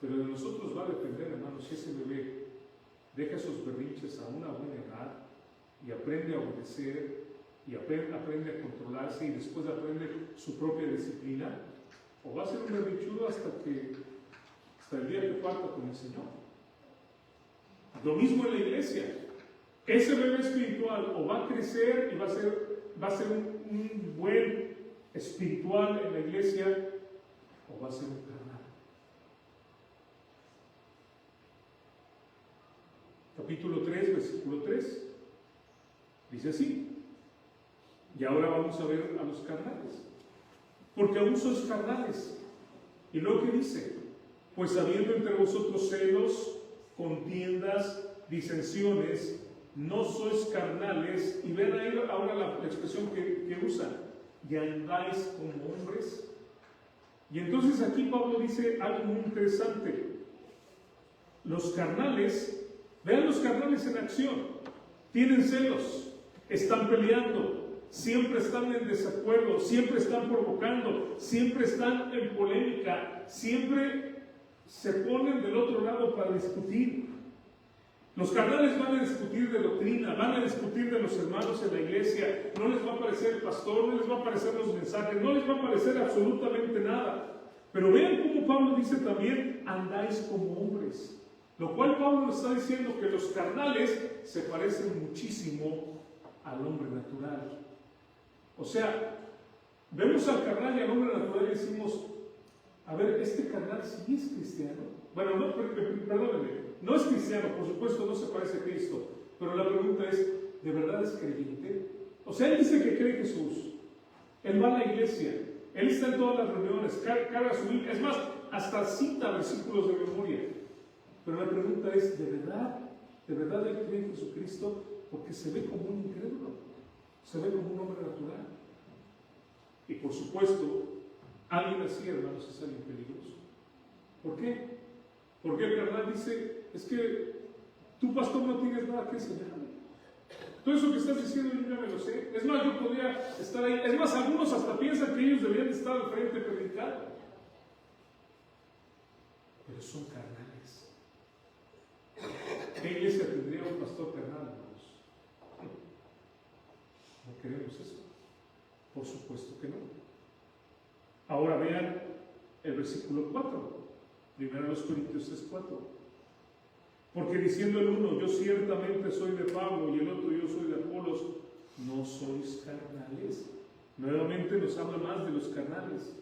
Pero de nosotros va a depender, hermanos, si ese bebé deja esos berrinches a una buena edad y aprende a obedecer y aprende a controlarse y después aprende su propia disciplina, o va a ser un berrinchudo hasta el día que parta con el Señor. Lo mismo en la iglesia. Ese bebé espiritual o va a crecer y va a ser un buen espiritual en la iglesia, o va a ser un carnal. Capítulo 3, versículo 3 dice así: y ahora vamos a ver a los carnales, porque aún sois carnales. Y luego que dice: pues habiendo entre vosotros celos, contiendas, disensiones, no sois carnales. Y ven ahí ahora la expresión que usan: y andáis como hombres. Y entonces aquí Pablo dice algo muy interesante. Los carnales, vean los carnales en acción, tienen celos, están peleando, siempre están en desacuerdo, siempre están provocando, siempre están en polémica, siempre se ponen del otro lado para discutir. Los carnales van a discutir de doctrina, van a discutir de los hermanos en la iglesia, no les va a parecer el pastor, no les va a parecer los mensajes, no les va a parecer absolutamente nada. Pero vean cómo Pablo dice también: andáis como hombres. Lo cual Pablo nos está diciendo que los carnales se parecen muchísimo al hombre natural. O sea, vemos al carnal y al hombre natural y decimos: a ver, este carnal sí es cristiano. Bueno, no, perdónenme, no es cristiano, por supuesto no se parece a Cristo, pero la pregunta es: ¿de verdad es creyente? O sea, él dice que cree en Jesús, él va a la iglesia, él está en todas las reuniones, carga su Biblia, es más, hasta cita versículos de memoria. Pero la pregunta es: ¿de verdad él cree en Jesucristo? Porque se ve como un incrédulo, se ve como un hombre natural. Y por supuesto, alguien así, hermanos, es alguien peligroso. ¿Por qué? Porque el carnal dice: es que tú, pastor, no tienes nada que enseñarme. Todo eso que estás diciendo yo ya me lo sé. Es más, yo podría estar ahí. Es más, algunos hasta piensan que ellos deberían estar al frente predicando. Pero son carnales. ¿Qué iglesia tendría un pastor carnal, hermanos? ¿No queremos eso? Por supuesto que no. Ahora vean el versículo 4. 1 Corintios 3:4. Porque diciendo el uno: yo ciertamente soy de Pablo, y el otro: yo soy de Apolos, ¿no sois carnales? Nuevamente nos habla más de los carnales.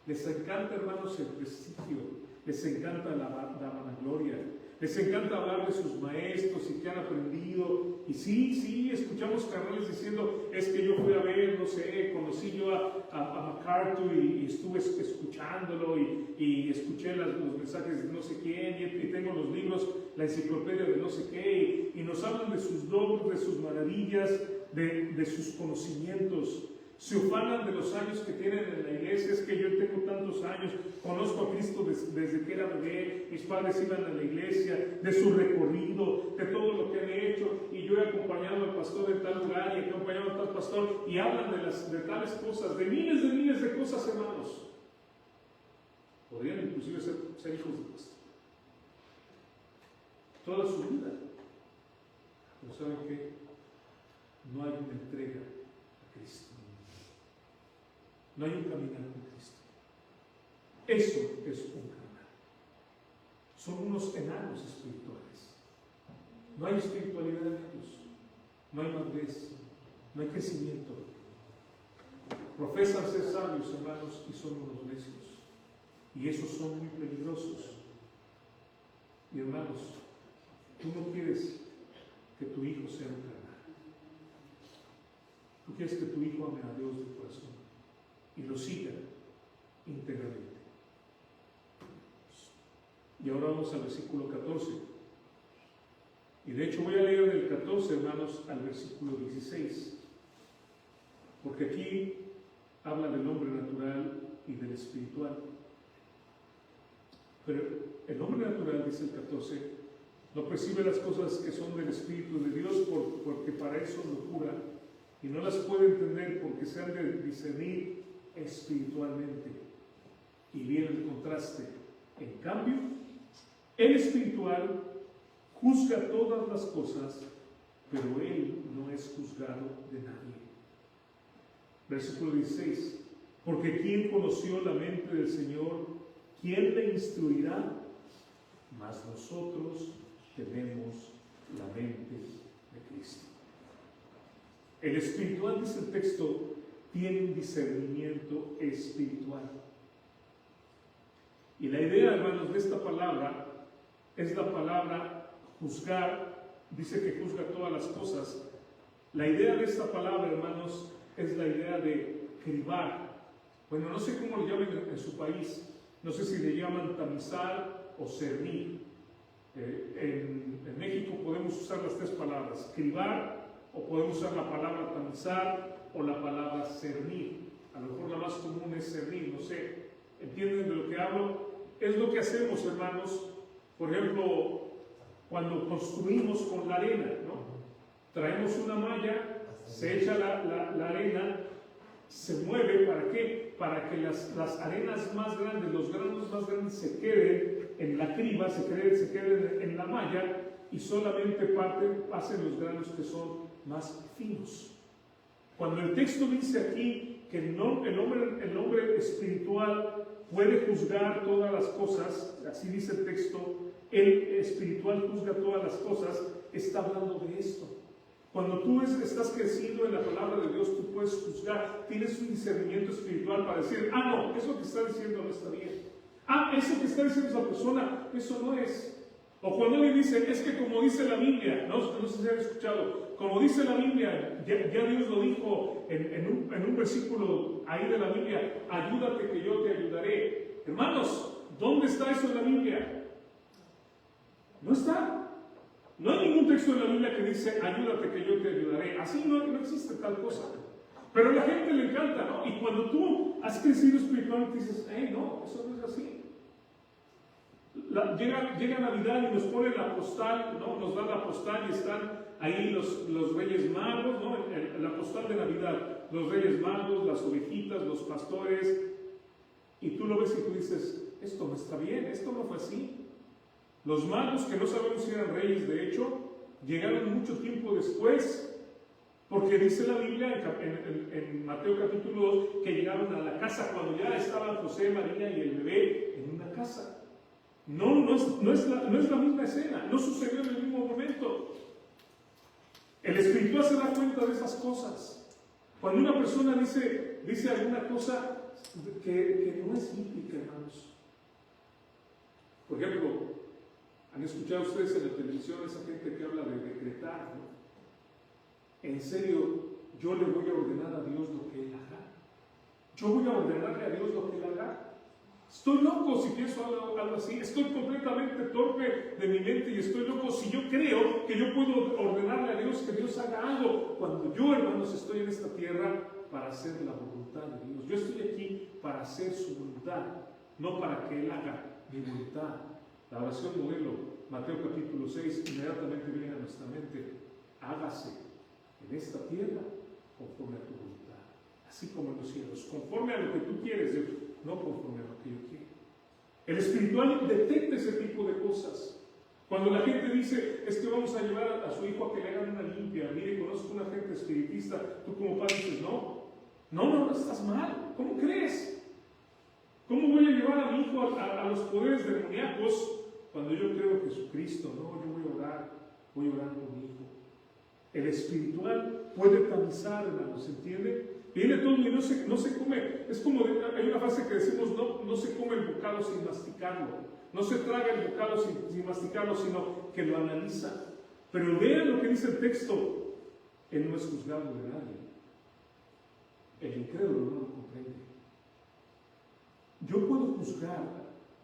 Les encanta, hermanos, el prestigio, les encanta la vanagloria, les encanta hablar de sus maestros y que han aprendido. Y sí, escuchamos carnales diciendo: es que yo fui a ver, no sé, conocí yo a MacArthur y estuve escuchándolo y escuché los mensajes de no sé quién y tengo los libros, la enciclopedia de no sé qué, y nos hablan de sus logros, de sus maravillas, de sus conocimientos. Se ufanan de los años que tienen en la iglesia. Es que yo tengo tantos años, conozco a Cristo desde que era bebé, mis padres iban a la iglesia, de su recorrido, de todo lo que han hecho, y yo he acompañado al pastor en tal lugar, y he acompañado a tal pastor, y hablan de tales cosas, de miles de cosas, hermanos. Podrían inclusive ser hijos de pastor. Toda su vida. Pero ¿saben qué? No hay una entrega a Cristo. No hay un caminar con Cristo. Eso es un caminar. Son unos enanos espirituales. No hay espiritualidad en ellos. No hay madurez. No hay crecimiento. Profesan ser sabios, hermanos, y son unos necios. Y esos son muy peligrosos. Y hermanos, tú no quieres que tu hijo sea un carnal. Tú quieres que tu hijo ame a Dios de corazón y lo siga íntegramente. Y ahora vamos al versículo 14. Y de hecho voy a leer del 14, hermanos, al versículo 16. Porque aquí habla del hombre natural y del espiritual. Pero el hombre natural, dice el 14, no percibe las cosas que son del Espíritu de Dios porque para eso es locura, y no las puede entender porque se han de discernir espiritualmente. Y viene el contraste. En cambio, el espiritual juzga todas las cosas, pero él no es juzgado de nadie. Versículo 16. Porque ¿quién conoció la mente del Señor? ¿Quién le instruirá? Mas nosotros tenemos la mente de Cristo. El espiritual, dice el texto, tiene un discernimiento espiritual. Y la idea, hermanos, de esta palabra es la palabra juzgar. Dice que juzga todas las cosas. La idea de esta palabra, hermanos, es la idea de cribar. Bueno, no sé cómo le llaman en su país. No sé si le llaman tamizar o cernir. En México podemos usar las tres palabras, cribar, o podemos usar la palabra tamizar o la palabra cernir. A lo mejor la más común es cernir, no sé. ¿Entienden de lo que hablo? Es lo que hacemos, hermanos. Por ejemplo, cuando construimos con la arena, ¿no? Traemos una malla, se echa la arena, se mueve, ¿para qué? Para que las arenas más grandes, los granos más grandes se queden en la criba, se queden en la malla, y solamente pasen los granos que son más finos. Cuando el texto dice aquí que el hombre espiritual puede juzgar todas las cosas, así dice el texto, el espiritual juzga todas las cosas, está hablando de esto. Cuando tú estás creciendo en la palabra de Dios, tú puedes juzgar, tienes un discernimiento espiritual para decir, no, eso que está diciendo no está bien. Eso que está diciendo esa persona, eso no es. O cuando alguien dice, es que como dice la Biblia, no sé si han escuchado, como dice la Biblia, ya Dios lo dijo en un versículo ahí de la Biblia, ayúdate que yo te ayudaré. Hermanos, ¿dónde está eso en la Biblia? No está. No hay ningún texto en la Biblia que dice, ayúdate que yo te ayudaré. Así no existe tal cosa. Pero a la gente le encanta, ¿no? Y cuando tú has crecido espiritualmente dices, no, eso no es así. Llega Navidad y nos pone la postal, ¿no? Nos da la postal y están ahí los Reyes Magos, ¿no? La postal de Navidad, los Reyes Magos, las ovejitas, los pastores, y tú lo ves y tú dices, esto no está bien, esto no fue así. Los magos, que no sabemos si eran reyes, de hecho, llegaron mucho tiempo después, porque dice la Biblia en Mateo capítulo 2 que llegaron a la casa cuando ya estaban José, María y el bebé en una casa. No es la misma escena, no sucedió en el mismo momento. El espiritual se da cuenta de esas cosas. Cuando una persona dice alguna cosa que no es bíblica, hermanos. Por ejemplo, ¿han escuchado ustedes en la televisión a esa gente que habla de decretar, ¿no? En serio, yo le voy a ordenar a Dios lo que Él haga. Yo voy a ordenarle a Dios lo que Él haga. Estoy loco si pienso algo así. Estoy completamente torpe de mi mente y estoy loco si yo creo que yo puedo ordenarle a Dios que Dios haga algo. Cuando yo, hermanos, estoy en esta tierra, lugar para hacer la voluntad de Dios. Yo estoy aquí para hacer su voluntad, no para que Él haga mi voluntad. La oración modelo, Mateo capítulo 6, inmediatamente viene a nuestra mente: hágase en esta tierra conforme a tu voluntad, así como en los cielos, conforme a lo que tú quieres, Dios, no conforme a lo que yo quiero. El espiritual detecta ese tipo de cosas. Cuando la gente dice, es que vamos a llevar a su hijo a que le hagan una limpia, mire, conozco una gente espiritista, tú como padre dices, no, estás mal, ¿cómo crees? ¿Cómo voy a llevar a mi hijo a los poderes demoníacos cuando yo creo en Jesucristo? No, yo voy a orar con mi hijo. El espiritual puede tamizar, hermanos, ¿entiende? Viene todo y no se come. Es como, hay una frase que decimos, no se come el bocado sin masticarlo. No se traga el bocado sin masticarlo, sino que lo analiza. Pero vean lo que dice el texto: Él no es juzgado de nadie. El incrédulo no lo comprende. Yo puedo juzgar.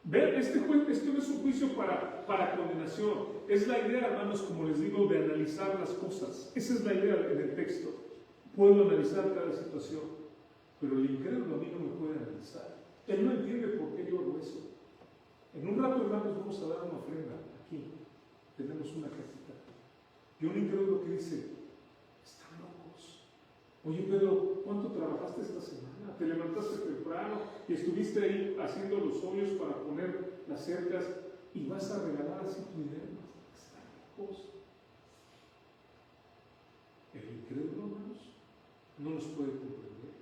Vean, esto no es un juicio para condenación. Es la idea, hermanos, como les digo, de analizar las cosas. Esa es la idea del texto. Puedo analizar cada situación, pero el incrédulo a mí no me puede analizar. Él no entiende por qué yo hago eso. En un rato, hermanos, vamos a dar una ofrenda. Aquí tenemos una cajita. Y un incrédulo que dice, están locos. Oye, Pedro, ¿cuánto trabajaste esta semana? Te levantaste temprano y estuviste ahí haciendo los hoyos para poner las cercas y vas a regalar así tu dinero. Están locos. El incrédulo, hermanos, no nos puede comprender.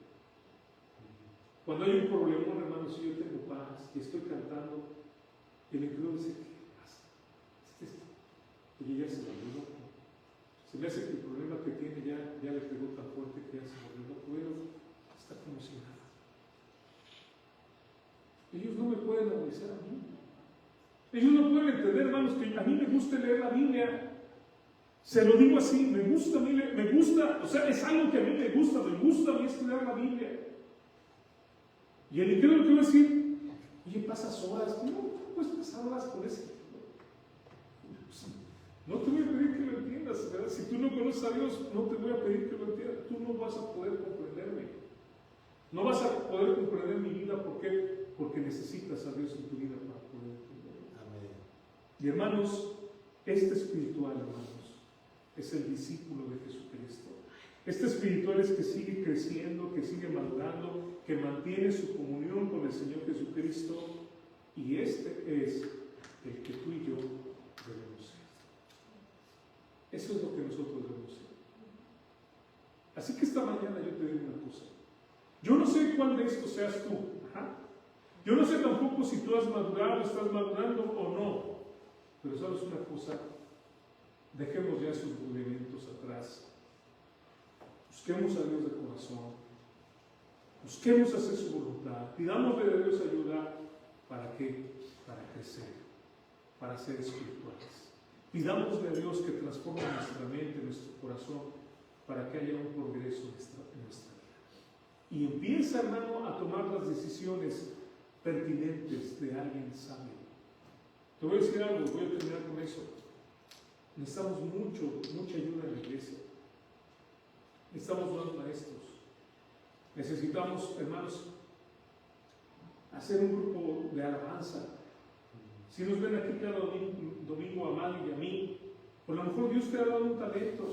Cuando hay un problemón, hermanos, si yo tengo paz y estoy cantando, el incrédulo dice, ¿qué pasa? Oye, ya se volvió loco. Se me hace que el problema que tiene ya le pegó tan fuerte que ya se volvió loco. Está como si nada. Ellos no me pueden analizar a mí. Ellos no pueden entender, hermanos, que a mí me gusta leer la Biblia. Se lo digo así, me gusta, o sea, es algo que a mí me gusta a mí estudiar la Biblia. Y el incrédulo que va a decir, oye, pasas horas, no puedes pasar horas con ese. No te voy a pedir que lo entiendas, ¿verdad? Si tú no conoces a Dios, no te voy a pedir que lo entiendas. Tú no vas a poder comprenderme. No vas a poder comprender mi vida, ¿por qué? Porque necesitas a Dios en tu vida para poder entenderlo. Amén. Y hermanos, este espiritual, hermanos, es el discípulo de Jesucristo. Este espiritual es que sigue creciendo, que sigue madurando, que mantiene su comunión con el Señor Jesucristo, y este es el que tú y yo debemos ser. Eso es lo que nosotros debemos ser. Así que esta mañana yo te digo una cosa. Yo no sé cuál de estos seas tú. Yo no sé tampoco si tú has madurado, estás madurando o no. Pero sabes una cosa, dejemos ya esos movimientos atrás. Busquemos a Dios de corazón. Busquemos hacer su voluntad. Pidámosle a Dios ayuda. ¿Para qué? Para crecer, para ser espirituales. Pidámosle a Dios que transforme nuestra mente, nuestro corazón, para que haya un progreso en nuestra vida. Y empieza, hermano, a tomar las decisiones pertinentes de alguien sabio. Te voy a decir algo, voy a terminar con eso. Necesitamos mucha ayuda en la iglesia. Necesitamos buenos maestros. Necesitamos, hermanos, hacer un grupo de alabanza. Si nos ven aquí cada domingo a Mali y a mí, por lo mejor Dios te ha dado un talento.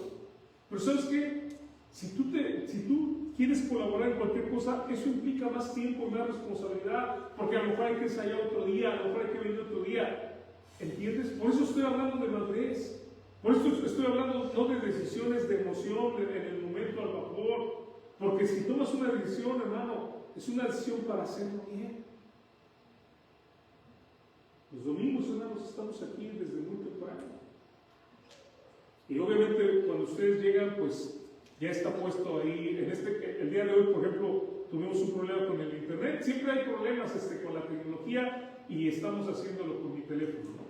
Pero ¿sabes qué? Si tú quieres colaborar en cualquier cosa, eso implica más tiempo y más responsabilidad, porque a lo mejor hay que ensayar otro día, a lo mejor hay que venir otro día. ¿Entiendes? Por eso estoy hablando de madurez. Por eso estoy hablando no de decisiones de emoción en el momento al vapor. Porque si tomas una decisión, hermano, es una decisión para hacerlo bien. Los domingos, hermanos, estamos aquí desde muy temprano. Y obviamente cuando ustedes llegan, pues ya está puesto ahí. El día de hoy, por ejemplo, tuvimos un problema con el internet. Siempre hay problemas con la tecnología y estamos haciéndolo con mi teléfono, ¿no?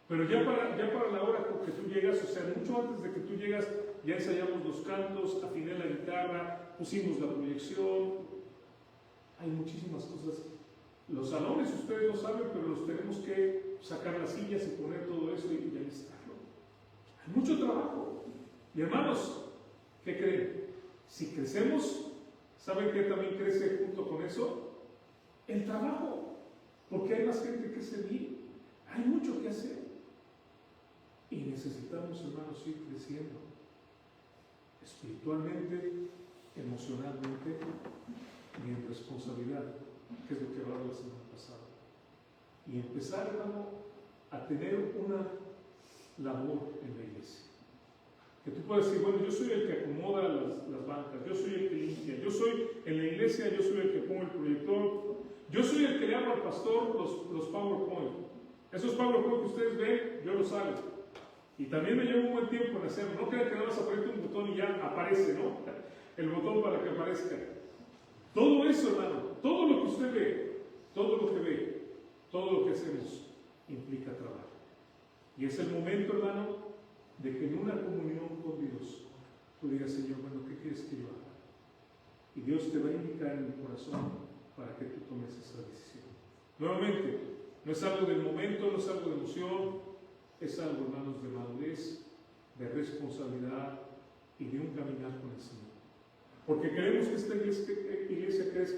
Pero ya para la hora que tú llegas, o sea, mucho antes de que tú llegas, ya ensayamos los cantos, afiné la guitarra, pusimos la proyección. Hay muchísimas cosas. Los salones, ustedes no saben, pero los tenemos que sacar las sillas y poner todo eso y alistarlo. Hay mucho trabajo. Y hermanos, ¿qué creen? Si crecemos, ¿saben qué también crece junto con eso? El trabajo. Porque hay más gente que servir. Hay mucho que hacer. Y necesitamos, hermanos, ir creciendo. Espiritualmente, emocionalmente y en responsabilidad, que es lo que hablaba la semana pasada. Y empezar, hermano, a tener una labor en la iglesia. Que tú puedes decir, bueno, yo soy el que acomoda las bancas, yo soy el que limpia, yo soy en la iglesia, yo soy el que pongo el proyector, yo soy el que le hago al pastor los PowerPoint. Esos PowerPoint que ustedes ven, yo los hago. Y también me llevo un buen tiempo en hacerlo. No crean que nada más apriete un botón y ya aparece, ¿no? El botón para que aparezca. Todo eso, hermano, todo lo que usted ve, todo lo que ve, todo lo que hacemos, implica trabajo. Y es el momento, hermano, de que en una comunión con Dios, tú digas, Señor, bueno, ¿qué quieres que yo haga? Y Dios te va a indicar en el corazón para que tú tomes esa decisión. Nuevamente, no es algo del momento, no es algo de emoción, es algo, hermanos, de madurez, de responsabilidad y de un caminar con el Señor. Porque queremos que esta iglesia crezca.